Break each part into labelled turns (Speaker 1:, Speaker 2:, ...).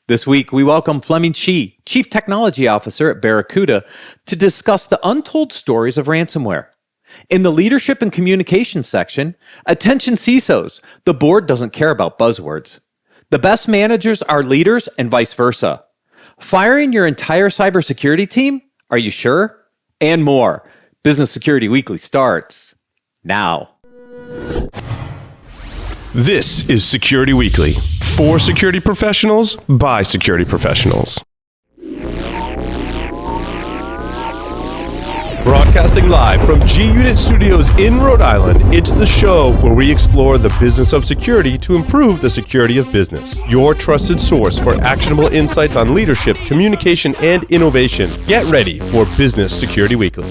Speaker 1: This week, we welcome Fleming Shi, Chief Technology Officer at Barracuda, to discuss the untold stories of ransomware. In the leadership and communications section, attention CISOs, the board doesn't care about buzzwords. The best managers are leaders and vice versa. Firing your entire cybersecurity team? Are you sure? And more. Business Security Weekly starts now.
Speaker 2: This is Security Weekly, for security professionals, by security professionals. Broadcasting live from G-Unit Studios in Rhode Island, it's the show where we explore the business of security to improve the security of business. Your trusted source for actionable insights on leadership, communication, and innovation. Get ready for Business Security Weekly.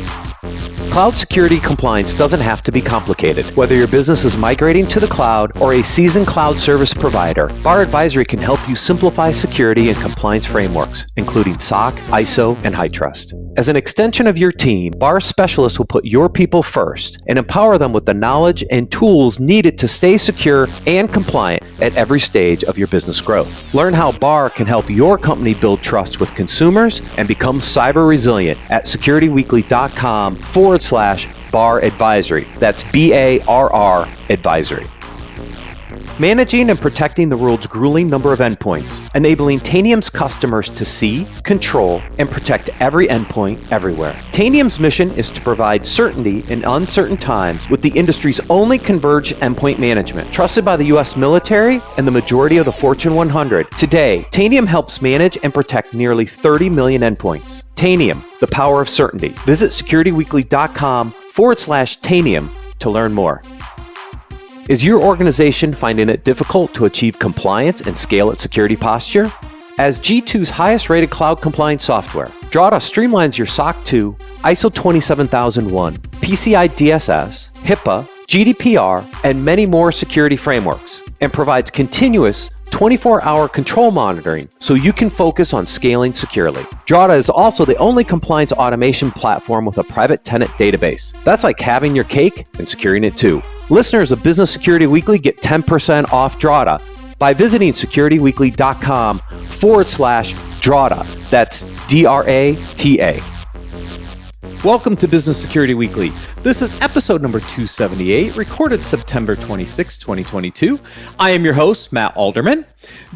Speaker 3: Cloud security compliance doesn't have to be complicated. Whether your business is migrating to the cloud or a seasoned cloud service provider, Bar Advisory can help you simplify security and compliance frameworks, including SOC, ISO, and HITRUST. As an extension of your team, Bar specialists will put your people first and empower them with the knowledge and tools needed to stay secure and compliant at every stage of your business growth. Learn how Bar can help your company build trust with consumers and become cyber resilient at securityweekly.com/Bar Advisory. That's BARR Advisory. Managing and protecting the world's grueling number of endpoints, enabling Tanium's customers to see, control, and protect every endpoint everywhere. Tanium's mission is to provide certainty in uncertain times with the industry's only converged endpoint management, trusted by the U.S. military and the majority of the Fortune 100. Today, Tanium helps manage and protect nearly 30 million endpoints. Tanium, the power of certainty. Visit securityweekly.com/Tanium to learn more. Is your organization finding it difficult to achieve compliance and scale its security posture? As G2's highest rated cloud compliance software, Drata streamlines your SOC 2, ISO 27001, PCI DSS, HIPAA, GDPR, and many more security frameworks, and provides continuous 24-hour control monitoring so you can focus on scaling securely. Drata is also the only compliance automation platform with a private tenant database. That's like having your cake and securing it too. Listeners of Business Security Weekly get 10% off Drata by visiting securityweekly.com/Drata. That's DRATA. Welcome to Business Security Weekly. This is episode number 278, recorded September 26, 2022. I am your host, Matt Alderman.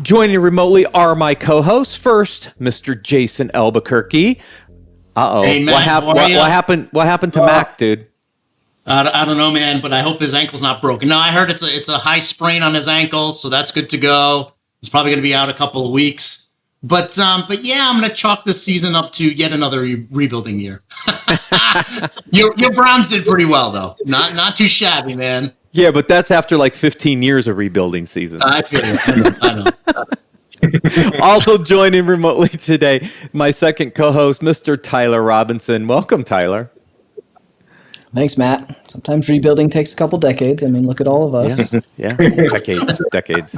Speaker 3: Joining remotely are my co-hosts. First, Mr. Jason Albuquerque.
Speaker 4: Hey, Matt,
Speaker 1: What happened to Mac, dude?
Speaker 4: I don't know, man, but I hope his ankle's not broken. No, I heard it's a high sprain on his ankle, so that's good to go. He's probably going to be out a couple of weeks. But yeah, I'm going to chalk this season up to yet another rebuilding year. Your Browns did pretty well, though. Not too shabby, man.
Speaker 1: Yeah, but that's after like 15 years of rebuilding seasons.
Speaker 4: I feel it. I know.
Speaker 1: Also joining remotely today, my second co-host, Mr. Tyler Robinson. Welcome, Tyler.
Speaker 5: Thanks, Matt. Sometimes rebuilding takes a couple decades. I mean, look at all of us.
Speaker 1: Yeah. Decades.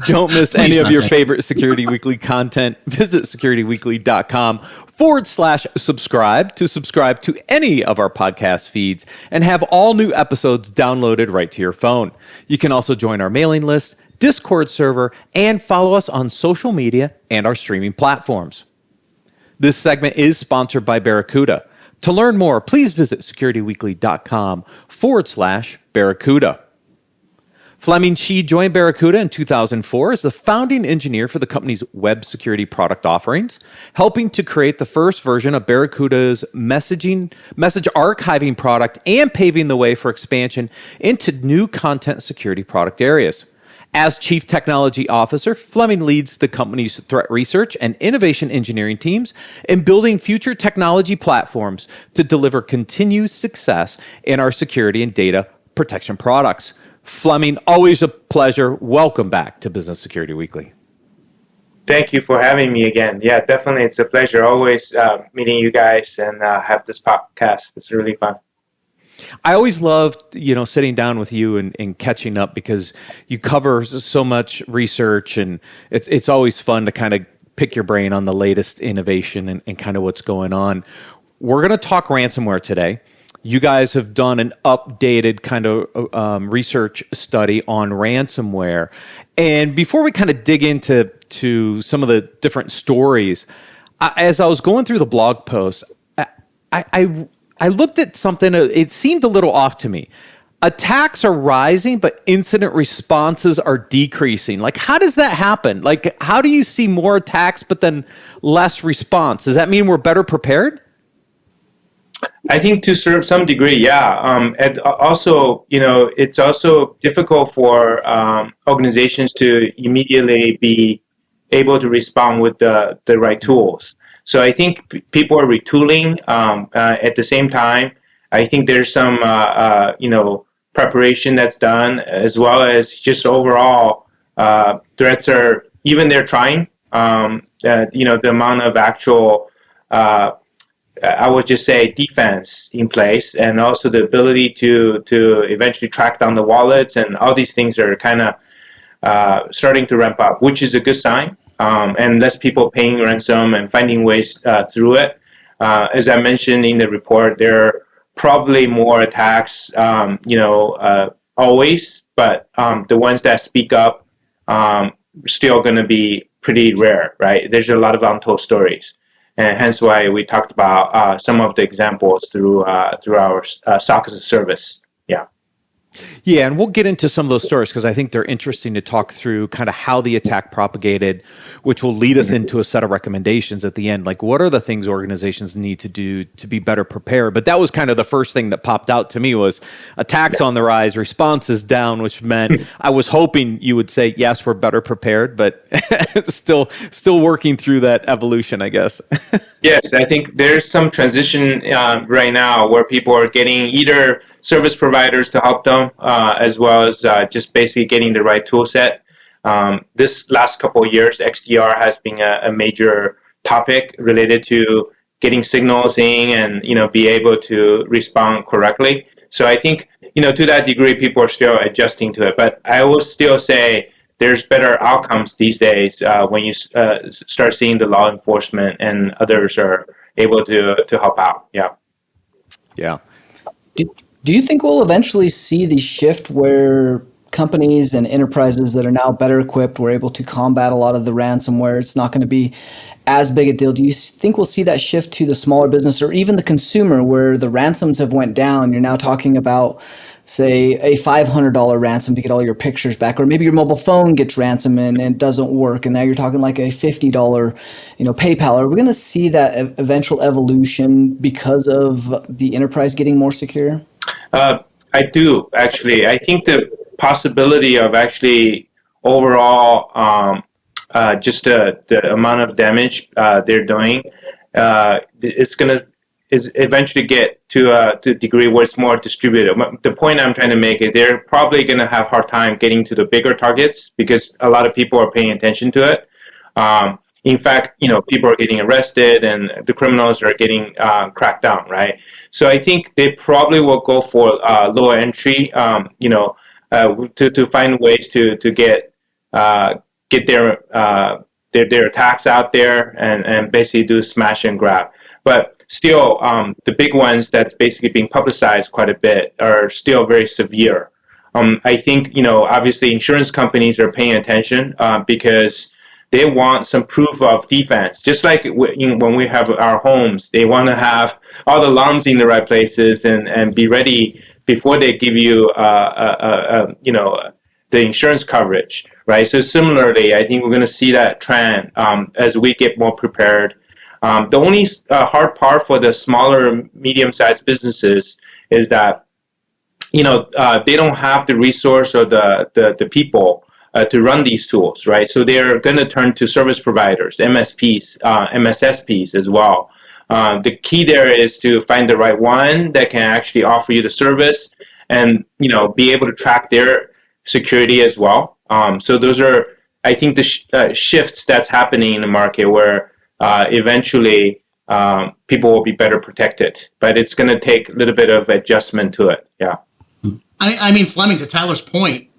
Speaker 1: Don't miss any of your favorite Security Weekly content. Visit securityweekly.com/subscribe to subscribe to any of our podcast feeds and have all new episodes downloaded right to your phone. You can also join our mailing list, Discord server, and follow us on social media and our streaming platforms. This segment is sponsored by Barracuda. To learn more, please visit securityweekly.com/Barracuda. Fleming Shi joined Barracuda in 2004 as the founding engineer for the company's web security product offerings, helping to create the first version of Barracuda's message archiving product and paving the way for expansion into new content security product areas. As Chief Technology Officer, Fleming leads the company's threat research and innovation engineering teams in building future technology platforms to deliver continued success in our security and data protection products. Fleming, always a pleasure. Welcome back to Business Security Weekly.
Speaker 6: Thank you for having me again. Yeah, definitely. It's a pleasure always meeting you guys and have this podcast. It's really fun.
Speaker 1: I always loved, sitting down with you and catching up because you cover so much research, and it's always fun to kind of pick your brain on the latest innovation and kind of what's going on. We're going to talk ransomware today. You guys have done an updated kind of research study on ransomware. And before we kind of dig into to some of the different stories, as I was going through the blog post, I looked at something. It seemed a little off to me. Attacks are rising, but incident responses are decreasing. Like, how does that happen? Like, how do you see more attacks, but then less response? Does that mean we're better prepared?
Speaker 6: I think to some degree, yeah. And also, it's also difficult for organizations to immediately be able to respond with the right tools. So I think people are retooling at the same time. I think there's some, preparation that's done, as well as just overall threats are, even they're trying, the amount of actual, I would just say, defense in place, and also the ability to eventually track down the wallets, and all these things are kind of starting to ramp up, which is a good sign. And less people paying ransom and finding ways through it. As I mentioned in the report, there are probably more attacks, always, but the ones that speak up are still going to be pretty rare, right? There's a lot of untold stories, and hence why we talked about some of the examples through our SOC-as-a-Service. Yeah.
Speaker 1: Yeah, and we'll get into some of those stories because I think they're interesting to talk through kind of how the attack propagated, which will lead us into a set of recommendations at the end. Like, what are the things organizations need to do to be better prepared? But that was kind of the first thing that popped out to me was attacks on the rise, responses down, which meant I was hoping you would say, yes, we're better prepared, but still working through that evolution, I guess.
Speaker 6: Yes, I think there's some transition right now where people are getting either service providers to help them, as well as just basically getting the right tool set. This last couple of years, XDR has been a major topic related to getting signals in and, be able to respond correctly. So I think, to that degree, people are still adjusting to it. But I will still say there's better outcomes these days when you start seeing the law enforcement and others are able to help out. Yeah.
Speaker 1: Yeah.
Speaker 5: Do you think we'll eventually see the shift where companies and enterprises that are now better equipped were able to combat a lot of the ransomware? It's not going to be as big a deal. Do you think we'll see that shift to the smaller business or even the consumer where the ransoms have went down? You're now talking about, say, a $500 ransom to get all your pictures back, or maybe your mobile phone gets ransomed and it doesn't work, and now you're talking like a $50, PayPal. Are we going to see that eventual evolution because of the enterprise getting more secure?
Speaker 6: I do, actually. I think the possibility of actually overall just the amount of damage they're doing is eventually get to a degree where it's more distributed. The point I'm trying to make is they're probably going to have a hard time getting to the bigger targets because a lot of people are paying attention to it. In fact, people are getting arrested and the criminals are getting cracked down, right? So I think they probably will go for lower entry, to find ways to get their attacks out there and basically do smash and grab. But still, the big ones that's basically being publicized quite a bit are still very severe. I think, obviously insurance companies are paying attention because they want some proof of defense. Just like when we have our homes, they want to have all the alarms in the right places and be ready before they give you, the insurance coverage, right? So similarly, I think we're going to see that trend as we get more prepared. The only hard part for the smaller, medium-sized businesses is that, they don't have the resource or the people to run these tools, right? So they're going to turn to service providers, MSPs, MSSPs as well. The key there is to find the right one that can actually offer you the service and, be able to track their security as well. So those are, I think, the shifts that's happening in the market where eventually people will be better protected. But it's going to take a little bit of adjustment to it, yeah.
Speaker 4: I mean, Fleming, to Tyler's point,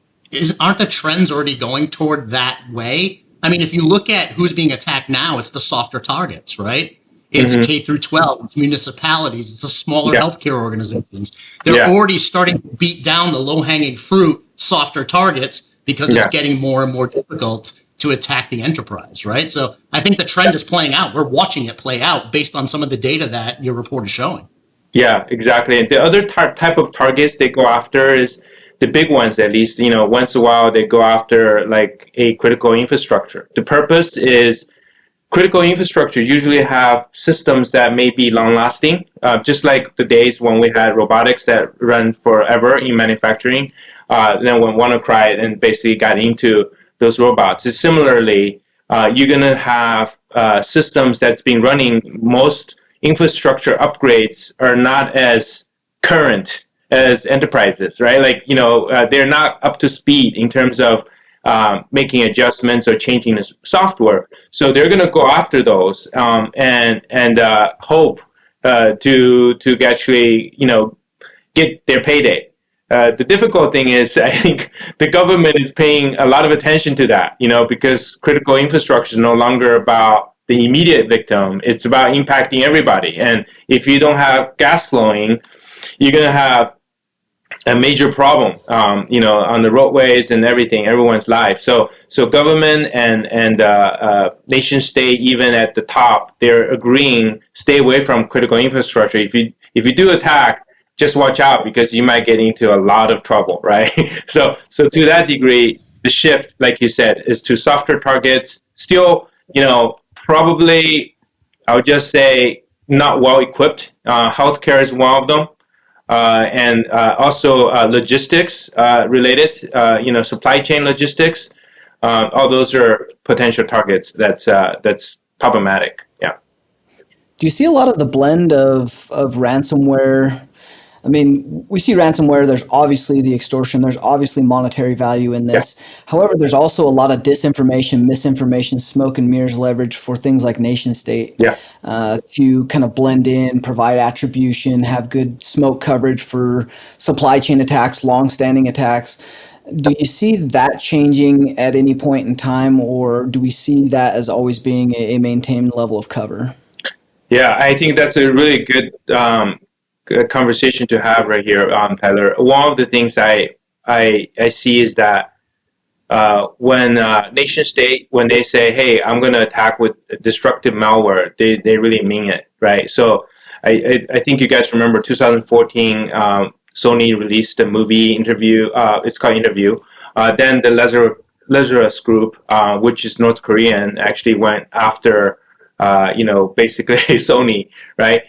Speaker 4: aren't the trends already going toward that way? I mean, if you look at who's being attacked now, it's the softer targets, right? It's K through 12, it's municipalities, it's the smaller healthcare organizations. They're already starting to beat down the low-hanging fruit, softer targets, because it's getting more and more difficult to attack the enterprise, right? So I think the trend is playing out. We're watching it play out based on some of the data that your report is showing.
Speaker 6: Yeah, exactly. And the other type of targets they go after is the big ones, at least, once in a while they go after like a critical infrastructure. The purpose is critical infrastructure usually have systems that may be long lasting, just like the days when we had robotics that run forever in manufacturing. Then when WannaCry and basically got into those robots. It's similarly, you're going to have systems that's been running. Most infrastructure upgrades are not as current as enterprises, right? Like, they're not up to speed in terms of making adjustments or changing the software. So they're going to go after those and hope to actually, get their payday. The difficult thing is, I think the government is paying a lot of attention to that, because critical infrastructure is no longer about the immediate victim. It's about impacting everybody. And if you don't have gas flowing, you're going to have a major problem, on the roadways and everything, everyone's life. So government and nation state, even at the top, they're agreeing, stay away from critical infrastructure. If you do attack, just watch out because you might get into a lot of trouble, right? So to that degree, the shift, like you said, is to softer targets. Still, probably, I would just say, not well equipped. Healthcare is one of them. And also logistics related, supply chain logistics. All those are potential targets that's problematic. Yeah.
Speaker 5: Do you see a lot of the blend of ransomware? I mean, we see ransomware, there's obviously the extortion, there's obviously monetary value in this. Yeah. However, there's also a lot of disinformation, misinformation, smoke and mirrors leverage for things like nation state to kind of blend in, provide attribution, have good smoke coverage for supply chain attacks, long-standing attacks. Do you see that changing at any point in time, or do we see that as always being a maintained level of cover?
Speaker 6: Yeah, I think that's a really good conversation to have right here, Tyler. One of the things I see is that when nation state, when they say, "Hey, I'm going to attack with destructive malware," they really mean it, right? So I think you guys remember 2014, Sony released a movie Interview. It's called Interview. Then the Lazarus Group, which is North Korean, actually went after basically Sony, right?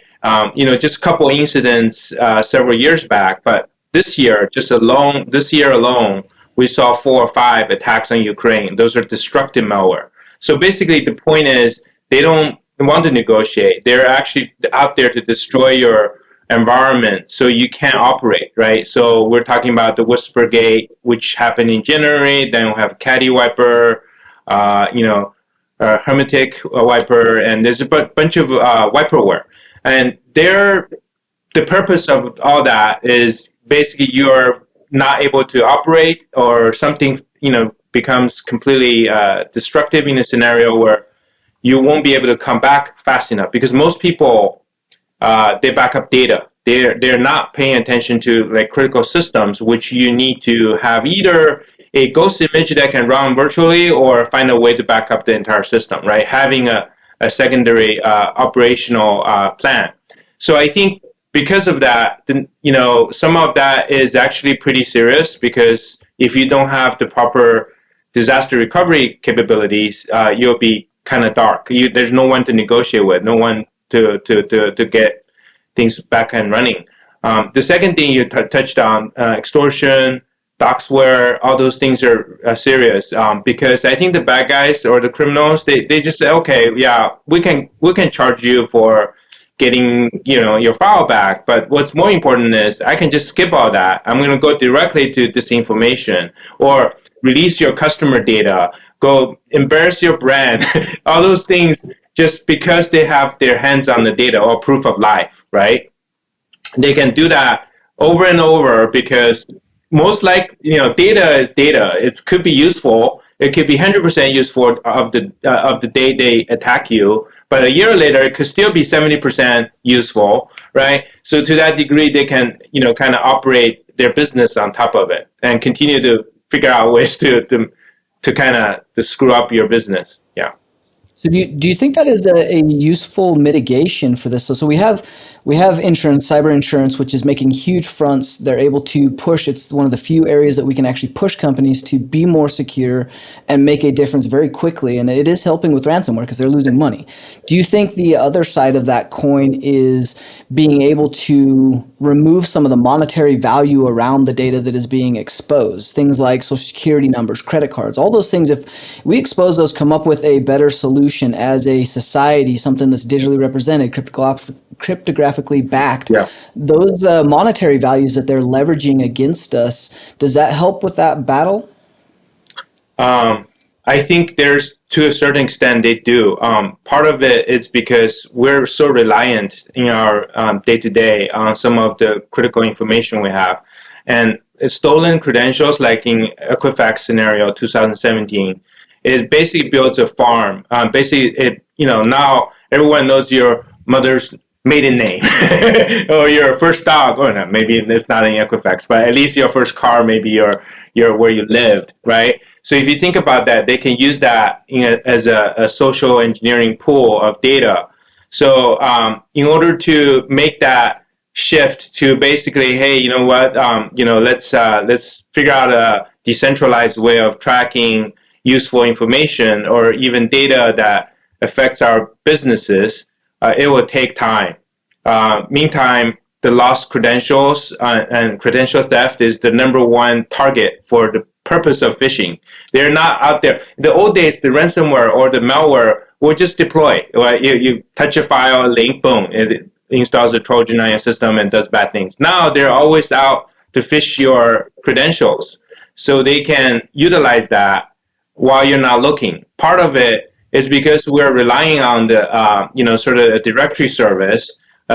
Speaker 6: Just a couple incidents several years back, but this year alone, we saw 4 or 5 attacks on Ukraine. Those are destructive malware. So basically, the point is they don't want to negotiate. They're actually out there to destroy your environment so you can't operate, right? So we're talking about the Whispergate, which happened in January. Then we have Caddy Wiper, Hermetic Wiper, and there's a bunch of wiperware. And the purpose of all that is basically you're not able to operate, or something becomes completely destructive in a scenario where you won't be able to come back fast enough, because most people they back up data. They're not paying attention to like critical systems, which you need to have either a ghost image that can run virtually or find a way to back up the entire system, right? Having a secondary operational plan. So I think because of that, some of that is actually pretty serious, because if you don't have the proper disaster recovery capabilities, you'll be kind of dark. There's no one to negotiate with, no one to get things back and running. The second thing you touched on, extortion, doxware, all those things are serious, because I think the bad guys or the criminals, they just say, okay, yeah, we can charge you for getting your file back, but what's more important is I can just skip all that. I'm going to go directly to disinformation, or release your customer data, go embarrass your brand, all those things, just because they have their hands on the data or proof of life, right? They can do that over and over, because most data is data. It could be useful. It could be 100% useful of the day they attack you, but a year later it could still be 70% useful, right? So to that degree, they can kind of operate their business on top of it and continue to figure out ways to kind of to screw up your business. Yeah.
Speaker 5: So do you think that is a useful mitigation for this? So we have insurance, cyber insurance, which is making huge fronts. They're able to push. It's one of the few areas that we can actually push companies to be more secure and make a difference very quickly. And it is helping with ransomware because they're losing money. Do you think the other side of that coin is being able to remove some of the monetary value around the data that is being exposed? Things like social security numbers, credit cards, all those things. If we expose those, come up with a better solution as a society, something that's digitally represented, cryptographically backed, those monetary values that they're leveraging against us, does that help with that battle?
Speaker 6: I think there's, to a certain extent, they do. Part of it is because we're so reliant in our day-to-day on some of the critical information we have. And stolen credentials, like in Equifax scenario 2017, it basically builds a farm. Now everyone knows your mother's maiden name or your first dog, or no, maybe it's not in Equifax, but at least your first car, maybe your where you lived, right? So if you think about that, they can use that as a social engineering pool of data. So in order to make that shift to basically, hey, you know what, let's figure out a decentralized way of tracking useful information or even data that affects our businesses, it will take time. Meantime, the lost credentials and credential theft is the number one target for the purpose of phishing. They're not out there. The old days, the ransomware or the malware will just deploy. You touch a file, link, boom, it installs a Trojan on your system and does bad things. Now they're always out to phish your credentials, so they can utilize that while you're not looking. Part of it is because we're relying on the sort of a directory service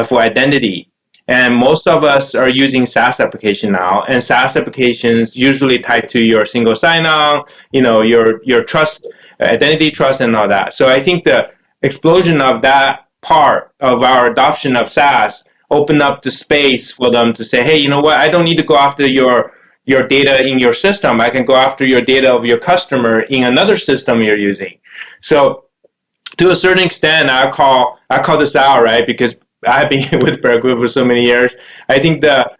Speaker 6: for identity. And most of us are using SaaS application now, and SaaS applications usually tied to your single sign-on, your trust, identity trust, and all that. So I think the explosion of that part of our adoption of SaaS opened up the space for them to say, hey, you know what? I don't need to go after your data in your system. I can go after your data of your customer in another system you're using. So to a certain extent, I call this out, right? Because I've been with Barracuda for so many years. I think the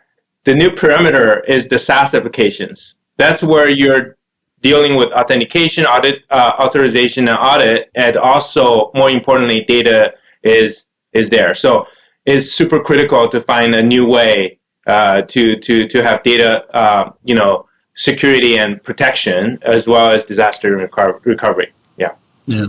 Speaker 6: new perimeter is the SaaS applications. That's where you're dealing with authentication, authorization, and audit, and also, more importantly, data is there. So it's super critical to find a new way to have data, security and protection, as well as disaster recovery. Yeah.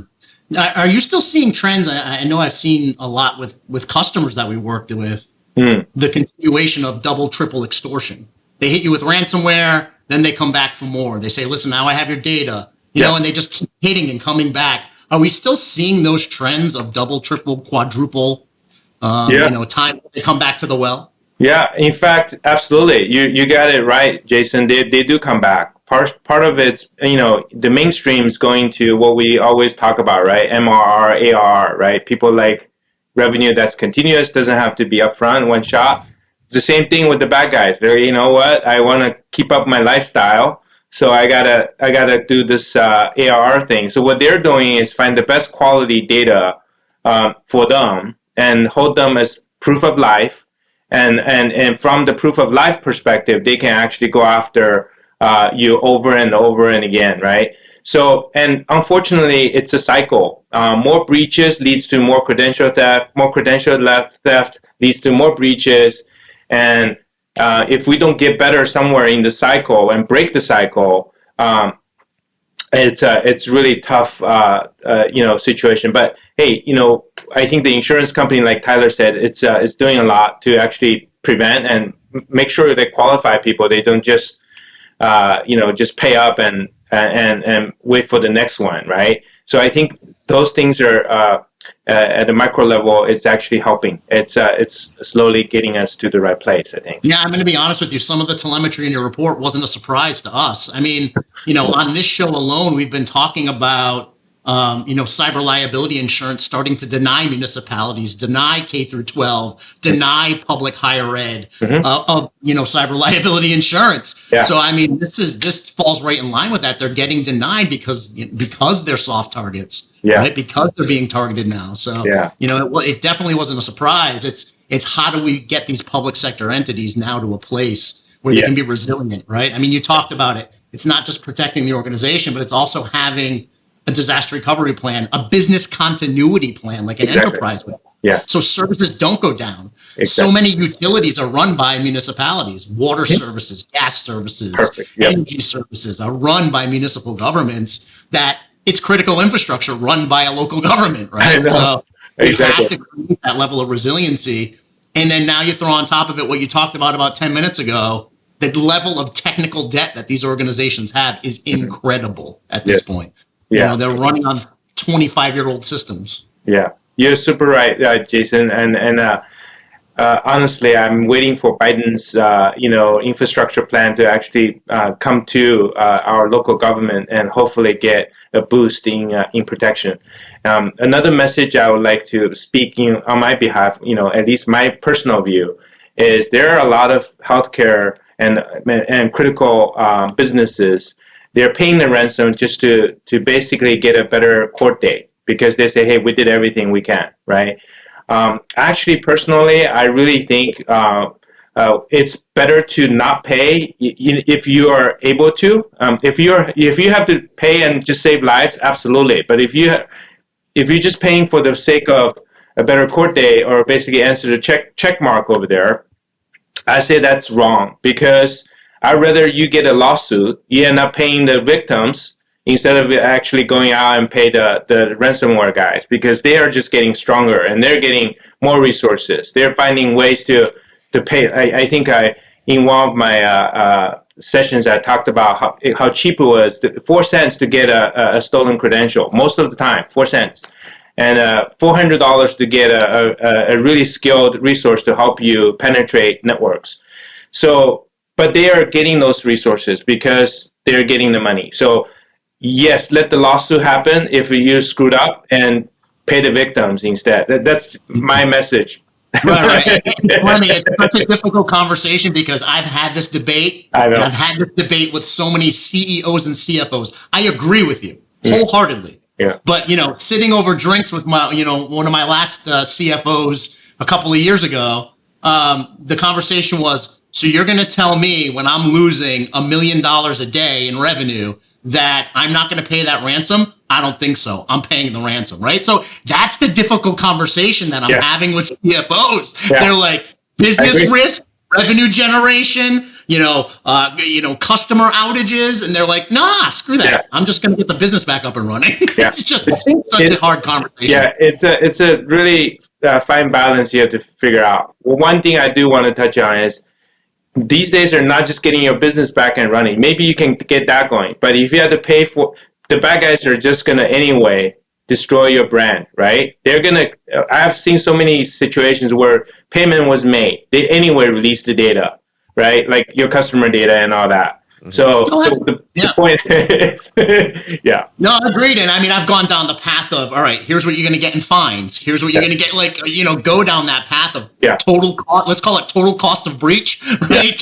Speaker 4: Are you still seeing trends? I know I've seen a lot with customers that we worked with, the continuation of double, triple extortion. They hit you with ransomware, then they come back for more. They say, listen, now I have your data, and they just keep hitting and coming back. Are we still seeing those trends of double, triple, quadruple, time they come back to the well?
Speaker 6: Yeah, in fact, absolutely. You got it right, Jason. They do come back. Part of it's, the mainstream is going to what we always talk about, right? MRR, ARR, right? People like revenue that's continuous, doesn't have to be upfront, one shot. It's the same thing with the bad guys. They're, you know what? I want to keep up my lifestyle, so I gotta do this ARR thing. So what they're doing is find the best quality data for them and hold them as proof of life. And from the proof of life perspective, they can actually go after you over and over and again, right? So, and unfortunately, it's a cycle. More breaches leads to more credential theft. More credential theft leads to more breaches. And if we don't get better somewhere in the cycle and break the cycle, it's really tough, situation. But hey, I think the insurance company, like Tyler said, it's doing a lot to actually prevent and make sure they qualify people. They don't just just pay up and wait for the next one, right? So I think those things are at the micro level. It's actually helping. It's slowly getting us to the right place, I think.
Speaker 4: Yeah, I'm going to be honest with you. Some of the telemetry in your report wasn't a surprise to us. I mean, on this show alone, we've been talking about cyber liability insurance starting to deny municipalities, deny K through 12, deny public higher ed of cyber liability insurance.
Speaker 6: Yeah.
Speaker 4: So I mean, this falls right in line with that. They're getting denied because they're soft targets, right? Because they're being targeted now. So it definitely wasn't a surprise. It's how do we get these public sector entities now to a place where they can be resilient, right? I mean, you talked about it. It's not just protecting the organization, but it's also having a disaster recovery plan, a business continuity plan, like an enterprise would.
Speaker 6: Yeah.
Speaker 4: So services don't go down.
Speaker 6: Exactly.
Speaker 4: So many utilities are run by municipalities. Water services, gas services, energy services are run by municipal governments. That it's critical infrastructure run by a local government, right? So you have to create that level of resiliency. And then now you throw on top of it what you talked about 10 minutes ago. The level of technical debt that these organizations have is incredible at this point. Yeah, they're running on 25-year-old systems. Yeah,
Speaker 6: you're super right, Jason. And honestly, I'm waiting for Biden's infrastructure plan to actually come to our local government and hopefully get a boost in protection. Another message I would like to speak on my behalf, at least my personal view, is there are a lot of healthcare and critical businesses. They're paying the ransom just to basically get a better court date because they say, hey, we did everything we can, right? Actually, personally, I really think it's better to not pay if you are able to. If you have to pay and just save lives, absolutely. But if you're just paying for the sake of a better court date or basically answer the check mark over there, I say that's wrong because I'd rather you get a lawsuit, you end up paying the victims instead of actually going out and pay the ransomware guys because they are just getting stronger and they're getting more resources. They're finding ways to pay. I think in one of my sessions I talked about how cheap it was, 4 cents to get a stolen credential, most of the time, 4 cents. And $400 to get a really skilled resource to help you penetrate networks. So, but they are getting those resources because they're getting the money. So, yes, let the lawsuit happen if you screwed up and pay the victims instead. That's my message.
Speaker 4: Right. It's such a difficult conversation because I've had this debate.
Speaker 6: I know.
Speaker 4: And I've had this debate with so many CEOs and CFOs. I agree with you wholeheartedly.
Speaker 6: Yeah.
Speaker 4: But, sitting over drinks with one of my last CFOs a couple of years ago, the conversation was, so you're going to tell me when I'm losing $1 million a day in revenue that I'm not going to pay that ransom? I don't think so. I'm paying the ransom, right? So that's the difficult conversation that I'm having with CFOs. Yeah. They're like, business risk, revenue generation, customer outages, and they're like, nah, screw that. Yeah. I'm just going to get the business back up and running. Yeah. It's just such a hard conversation.
Speaker 6: Yeah, it's a really fine balance you have to figure out. Well, one thing I do want to touch on is these days are not just getting your business back and running. Maybe you can get that going, but if you have to pay for, the bad guys are just going to anyway destroy your brand, right? They're going to, I've seen so many situations where payment was made. They anyway release the data, right? Like your customer data and all that. So the point is, No,
Speaker 4: agreed. And I mean, I've gone down the path of, all right, here's what you're going to get in fines. Here's what you're going to get, go down that path of total cost. Let's call it total cost of breach, right?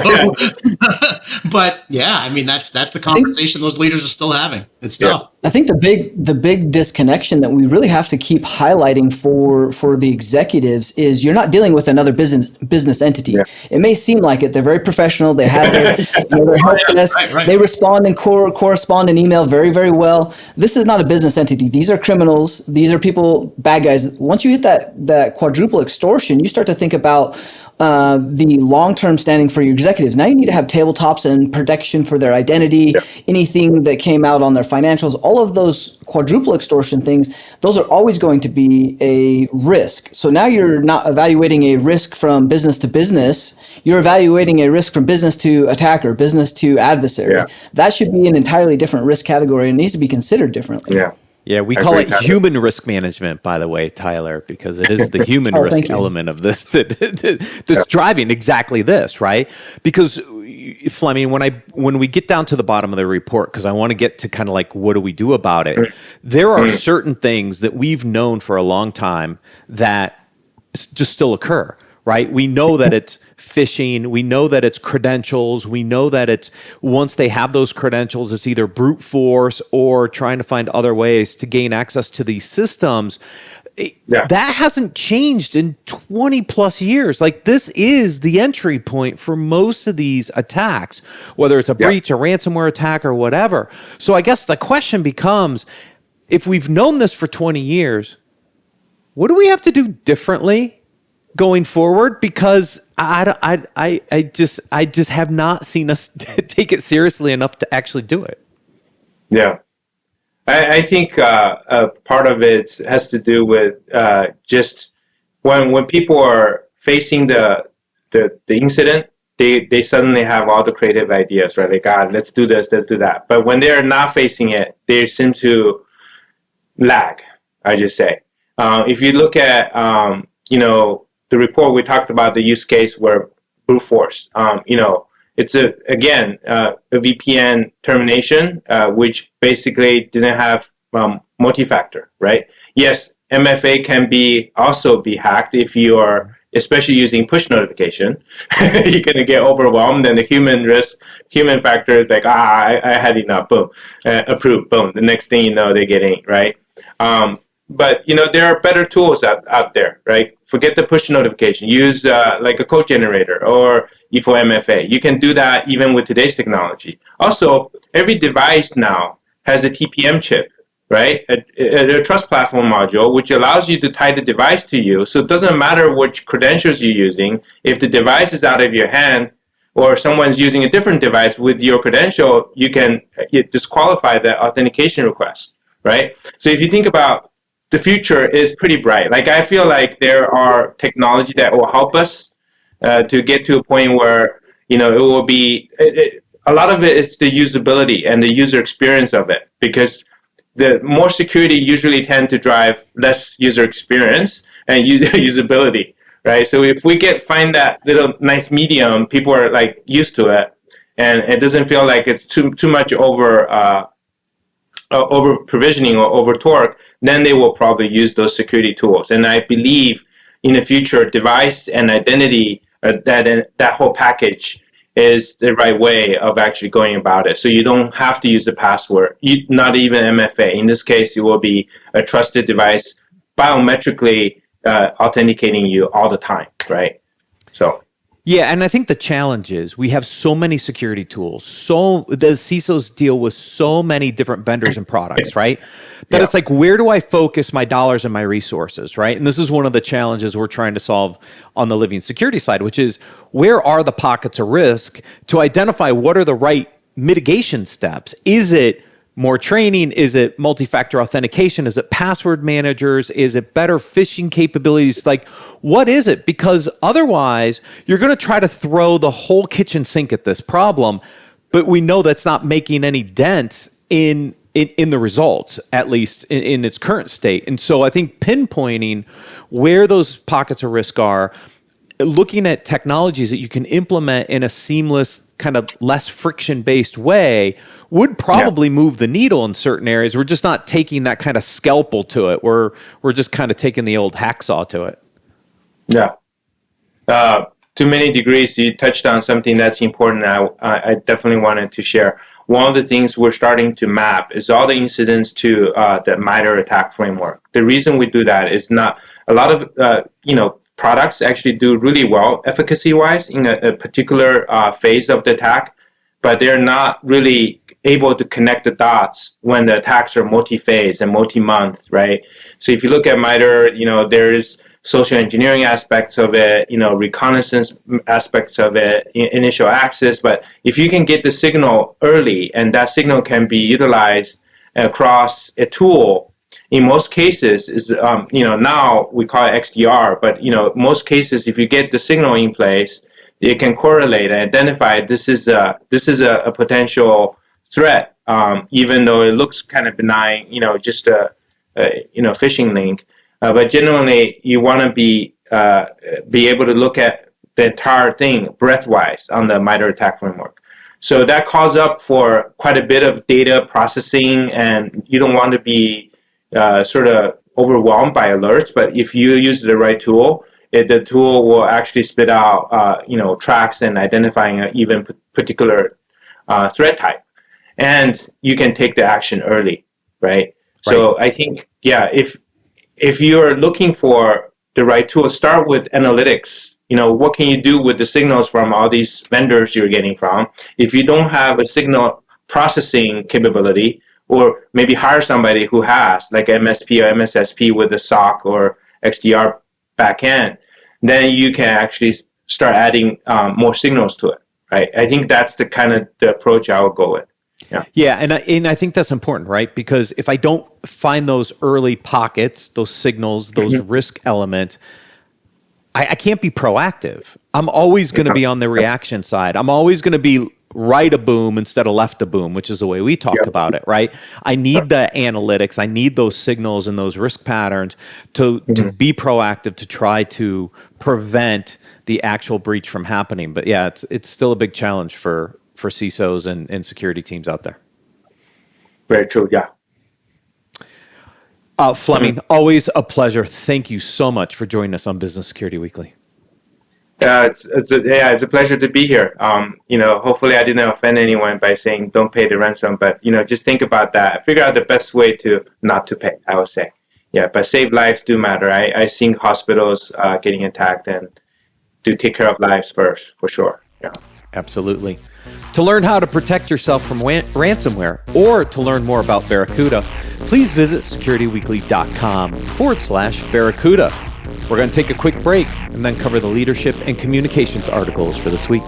Speaker 4: But I mean, that's the conversation those leaders are still having. It's tough.
Speaker 5: I think the big disconnection that we really have to keep highlighting for the executives is you're not dealing with another business entity. Yeah. It may seem like it. They're very professional. They have their help desk. Right. They respond and correspond in email very, very well. This is not a business entity. These are criminals. These are people, bad guys. Once you hit that quadruple extortion, you start to think about the long-term standing for your executives. Now you need to have tabletops and protection for their identity, anything that came out on their financials, all of those quadruple extortion things, those are always going to be a risk. So now you're not evaluating a risk from business to business, you're evaluating a risk from business to attacker, business to adversary. Yeah. That should be an entirely different risk category and needs to be considered differently.
Speaker 1: Yeah, we
Speaker 6: I
Speaker 1: call
Speaker 6: agree,
Speaker 1: it
Speaker 6: Tyler.
Speaker 1: human risk management, by the way, Tyler, because it is the human
Speaker 5: Oh,
Speaker 1: risk
Speaker 5: thank you.
Speaker 1: element of this that's driving exactly this, right? Because Fleming, when we get down to the bottom of the report, because I want to get to kind of like what do we do about it, there are certain things that we've known for a long time that just still occur, right? We know that it's phishing. We know that it's credentials. We know that it's once they have those credentials, it's either brute force or trying to find other ways to gain access to these systems. That hasn't changed in 20 plus years. Like this is the entry point for most of these attacks, whether it's a breach, a ransomware attack, or whatever. So I guess the question becomes, if we've known this for 20 years, what do we have to do differently going forward? Because I just have not seen us take it seriously enough to actually do it.
Speaker 6: Yeah. I think part of it has to do with just when people are facing the incident, they suddenly have all the creative ideas, right? Like, God, let's do this, let's do that. But when they're not facing it, they seem to lag, I just say. If you look at, the report, we talked about the use case where brute force, it's a VPN termination, which basically didn't have multi-factor, right? Yes, MFA can also be hacked if you are, especially using push notification. You're going to get overwhelmed, and the human factor is like, I had enough, boom, approved, boom. The next thing you know, they're getting, right? But, there are better tools out there, right? Forget the push notification. Use like a code generator or for MFA. You can do that even with today's technology. Also, every device now has a TPM chip, right? A trust platform module, which allows you to tie the device to you. So it doesn't matter which credentials you're using. If the device is out of your hand or someone's using a different device with your credential, you can disqualify that authentication request, right? So if you think about the future is pretty bright. Like I feel like there are technology that will help us to get to a point where it will be. A lot of it is the usability and the user experience of it, because the more security usually tend to drive less user experience and usability, right? So if we find that little nice medium, people are like used to it, and it doesn't feel like it's too much over provisioning or over torque, then they will probably use those security tools. And I believe in the future, device and identity, that whole package is the right way of actually going about it. So you don't have to use the password, not even MFA. In this case, it will be a trusted device biometrically authenticating you all the time, right? So.
Speaker 1: Yeah, and I think the challenge is we have so many security tools. So the CISOs deal with so many different vendors and products, right? That it's like, where do I focus my dollars and my resources, right? And this is one of the challenges we're trying to solve on the Living Security side, which is where are the pockets of risk to identify what are the right mitigation steps? Is it more training? Is it multi-factor authentication? Is it password managers? Is it better phishing capabilities? Like, what is it? Because otherwise, you're going to try to throw the whole kitchen sink at this problem, but we know that's not making any dents in the results, at least in its current state. And so I think pinpointing where those pockets of risk are, looking at technologies that you can implement in a seamless, kind of less friction-based way would probably move the needle in certain areas. We're just not taking that kind of scalpel to it. We're just kind of taking the old hacksaw to it.
Speaker 6: Yeah. To many degrees, you touched on something that's important. I definitely wanted to share. One of the things we're starting to map is all the incidents to the MITRE attack framework. The reason we do that is not a lot of products actually do really well efficacy-wise in a particular phase of the attack, but they're not really able to connect the dots when the attacks are multi-phase and multi-month, right? So if you look at MITRE, there's social engineering aspects of it, reconnaissance aspects of it, initial access. But if you can get the signal early and that signal can be utilized across a tool, in most cases is now we call it XDR, but most cases if you get the signal in place, it can correlate and identify this is a potential threat, even though it looks kind of benign, just phishing link. But generally, you want to be able to look at the entire thing breadth-wise on the MITRE ATT&CK framework. So that calls up for quite a bit of data processing, and you don't want to be sort of overwhelmed by alerts. But if you use the right tool, the tool will actually spit out tracks and identifying an even particular threat type, and you can take the action early, right? So I think, if you're looking for the right tool, start with analytics. What can you do with the signals from all these vendors you're getting from? If you don't have a signal processing capability, or maybe hire somebody who has, like MSP or MSSP with a SOC or XDR backend, then you can actually start adding more signals to it, right? I think that's the kind of the approach I would go with.
Speaker 1: Yeah, and I think that's important, right? Because if I don't find those early pockets, those signals, those risk elements, I can't be proactive. I'm always going to be on the reaction side. I'm always going to be right a boom instead of left a boom, which is the way we talk about it, right? I need the analytics. I need those signals and those risk patterns to be proactive, to try to prevent the actual breach from happening. But yeah, it's still a big challenge for CISOs and security teams out there.
Speaker 6: Very true, yeah.
Speaker 1: Fleming, always a pleasure. Thank you so much for joining us on Business Security Weekly.
Speaker 6: It's a pleasure to be here. Hopefully I didn't offend anyone by saying don't pay the ransom, but just think about that. Figure out the best way to not to pay, I would say. Yeah, but save lives do matter. I seen hospitals getting attacked, and do take care of lives first, for sure. Yeah.
Speaker 1: Absolutely. To learn how to protect yourself from ransomware, or to learn more about Barracuda, please visit securityweekly.com/Barracuda. We're going to take a quick break and then cover the leadership and communications articles for this week.